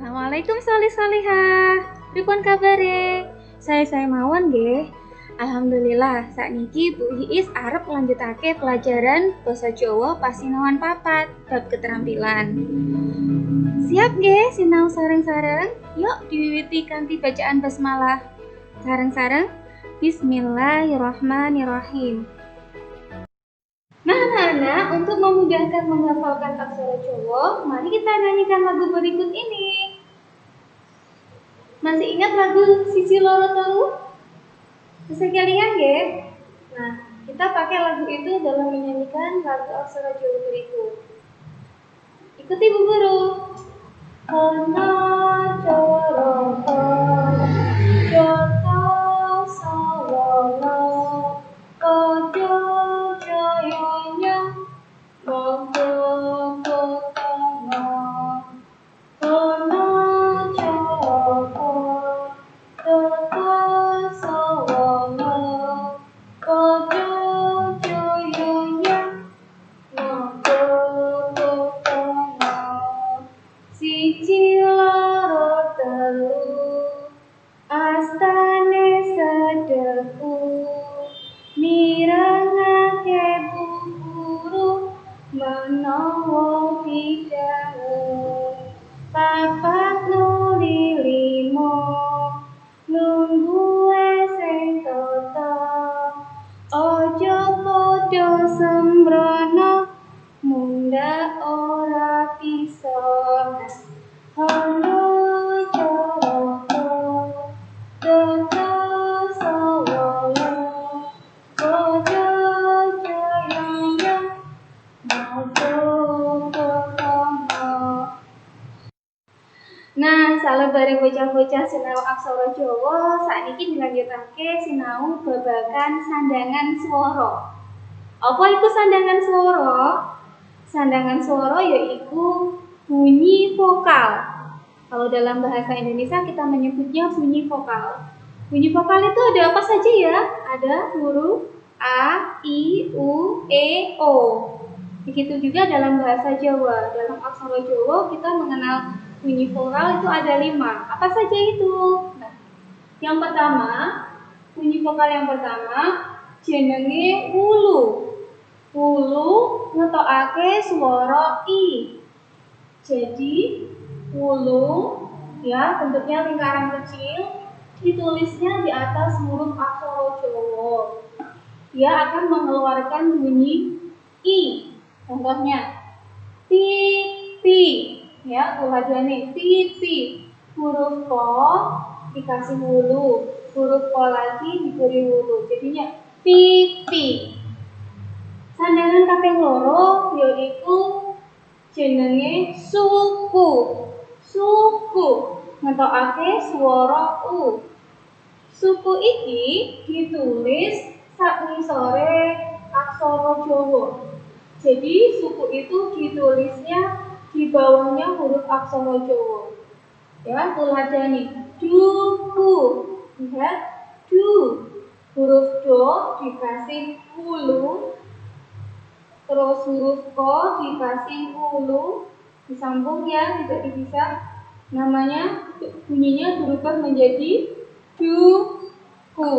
Assalamualaikum salih-salihah. Pripun kabare? Saya mawon nggih. Alhamdulillah sakniki Bu Iis arep nglanjutake pelajaran basa Jawa pasinaon papat bab keterampilan. Siap nggih sinau sareng-sareng? Yuk diwiwiti kanthi bacaan basmalah. Sareng-sareng. Bismillahirrahmanirrahim. Nah, anak-anak, untuk memudahkan menghafalkan aksara Jawa, mari kita nyanyikan lagu berikut ini. Masih ingat lagu Siji Loro Telu? Bisa kelingan nggih? Nah, kita pakai lagu itu dalam menyanyikan lagu aksara Jawa berikut. Ikuti Bu Guru. Ana coroko joto sawana ojo joyonya mogo kotono ana coroko joto sawana ojo joyonya mogo kotono siji loro telu astane sedeku mirengake Bu Guru menawa pidhawu papat nuli limo nunggu sing tata ojo padha sembrono mundhak ora bisa halo coroko joto sawana ojo joyonya mogo kotono. Nah, salebare bocah-bocah sinau aksara Jawa, sakniki dilanjutake sinau babagan sandangan swara. Apa itu sandangan swara? Sandangan swara yaitu bunyi vokal. Kalau dalam bahasa Indonesia kita menyebutnya bunyi vokal. Bunyi vokal itu ada apa saja ya? Ada huruf A, I, U, E, O. Begitu juga dalam bahasa Jawa. Dalam aksara Jawa kita mengenal bunyi vokal itu ada 5. Apa saja itu? Nah, yang pertama, bunyi vokal yang pertama jenenge wulu. Wulu ngetokake swara I. Jadi wulu ya bentuknya lingkaran kecil, ditulisnya di atas huruf aksara Jawa. Dia akan mengeluarkan bunyi I. Contohnya pipi ya, uladane pipi. Huruf ko dikasih wulu, huruf ko lagi diberi wulu. Jadinya pipi. Sandangan kaping loro yaitu jenenge suku. Suku ngetokake swara U. Suku iki ditulis sak ngisore aksara Jawa. Jadi suku itu ditulisnya di bawahnya huruf aksara Jawa. Ya, tuladani duku. Lihat, du. Huruf do dikasih wulu. Terus huruf ko dikasih wulu. Disambung ya, tidak dipisah. Namanya bunyinya berubah menjadi duku.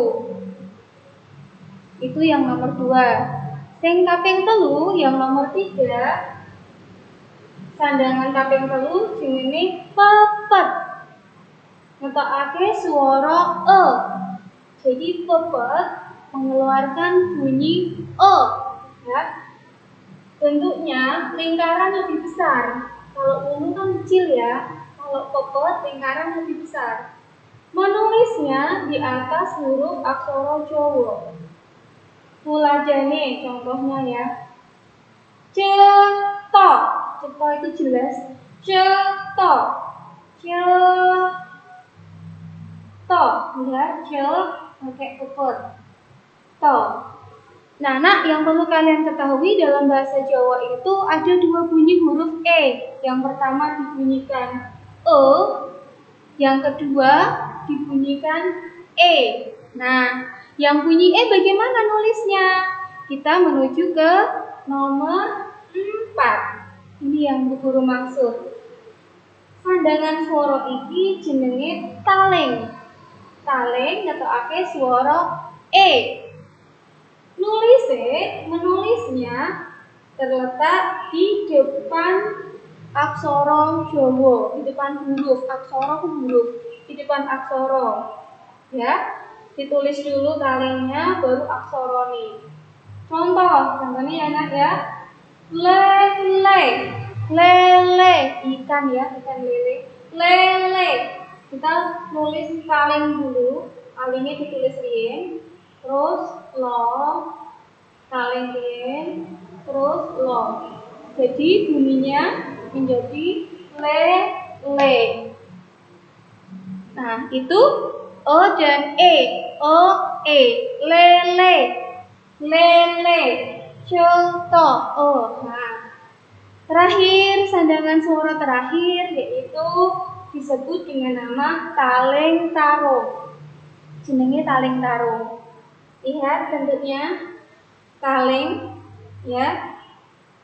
Itu yang nomor 2. Sing kaping telu yang nomor 3. Sandangan kaping telu jenenge pepet. Ngetokake swara E. Jadi pepet mengeluarkan bunyi E. Ya. Bentuknya lingkaran lebih besar. Kalau wulu kan kecil ya. Kalau pepet lingkaran lebih besar. Menulisnya di atas huruf aksara Jawa. Tuladane contohnya ya. Cetok. Cetok itu jelas. Cetok. Cetok. Lihat ce pakai pepet. To. Nah, nak, yang perlu kalian ketahui dalam bahasa Jawa itu ada 2 bunyi huruf E. Yang pertama dibunyikan E, yang kedua dibunyikan E. Nah, yang bunyi E bagaimana nulisnya? Kita menuju ke nomor 4. Ini yang Bu Guru maksud. Sandangan swara iki jenenge taling. Taling ngetokake swara e. Menulisnya terletak di depan aksara Jawa, di depan huruf. Aksara huruf, di depan aksara. Ya, ditulis dulu talingnya baru aksara nih. Contohnya ya nak ya. Lele, ikan ya, ikan lele. Lele. Kita nulis taling dulu, talingnya ditulis riyen, terus lo, taling riyen, terus lo. Jadi bunyinya menjadi le. Nah, itu o dan e. O, e, lele. Contoh. Nah, terakhir, sandangan suara terakhir yaitu disebut dengan nama taling tarung. Jenenge taling tarung. Lihat bentuknya taling ya.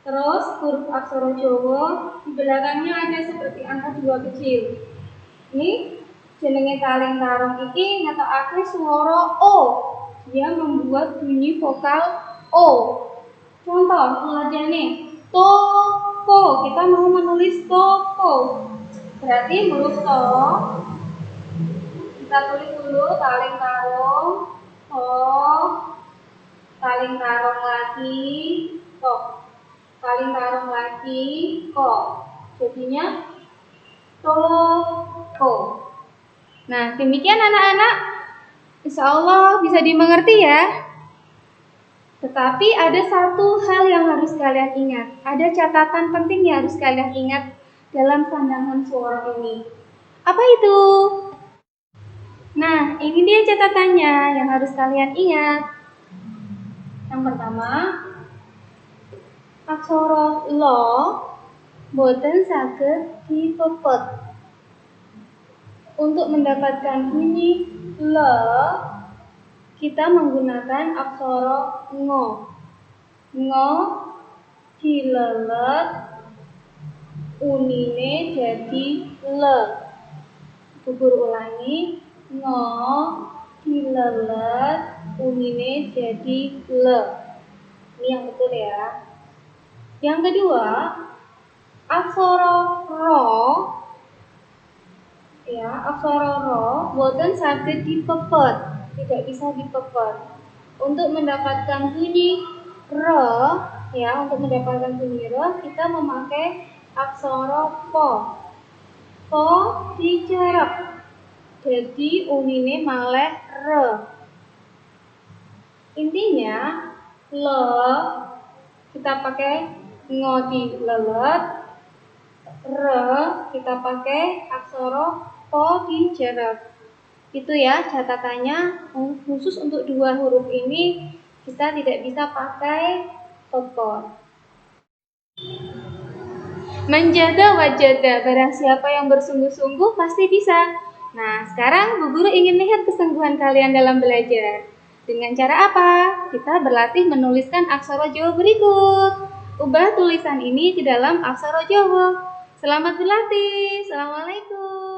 Terus huruf aksara Jawa, di belakangnya ada seperti angka 2 kecil. Ini jenenge taling tarung iki ngetokake suara o. Dia membuat bunyi vokal o. Contoh tuladane toko. Kita mau menulis toko. Berarti huruf to. Kita tulis dulu taling tarung, to. Taling tarung lagi, to. Taling tarung lagi, ko. Jadinya toko. Nah, demikian anak-anak. Insya Allah bisa dimengerti ya. Tetapi ada satu hal yang harus kalian ingat. Ada catatan penting yang harus kalian ingat dalam sandangan suara ini. Apa itu? Nah, ini dia catatannya yang harus kalian ingat. Yang pertama, aksara lo boten saged dipepet. Untuk mendapatkan bunyi le, kita menggunakan aksara ngo. Ngo dilelet, unine jadi le. Gugur ulangi, ngo dilelet, unine jadi le. Ini yang betul ya. Yang kedua, aksara ro. Ya, aksara ro boten saged dipepet, tidak bisa dipepet. Untuk mendapatkan bunyi re, ya, untuk mendapatkan bunyi re kita memakai aksara po. Po dicerep. Jadi unine malih re. Intinya le kita pakai ngo dilelet, re kita pakai aksara po dicerep. Itu ya catatannya. Khusus untuk dua huruf ini kita tidak bisa pakai topor. Menjaga wajada, barang siapa yang bersungguh-sungguh pasti bisa. Nah, sekarang Bu Guru ingin lihat kesungguhan kalian dalam belajar. Dengan cara apa? Kita berlatih menuliskan aksara Jawa berikut. Ubah tulisan ini ke dalam aksara Jawa. Selamat berlatih. Assalamualaikum.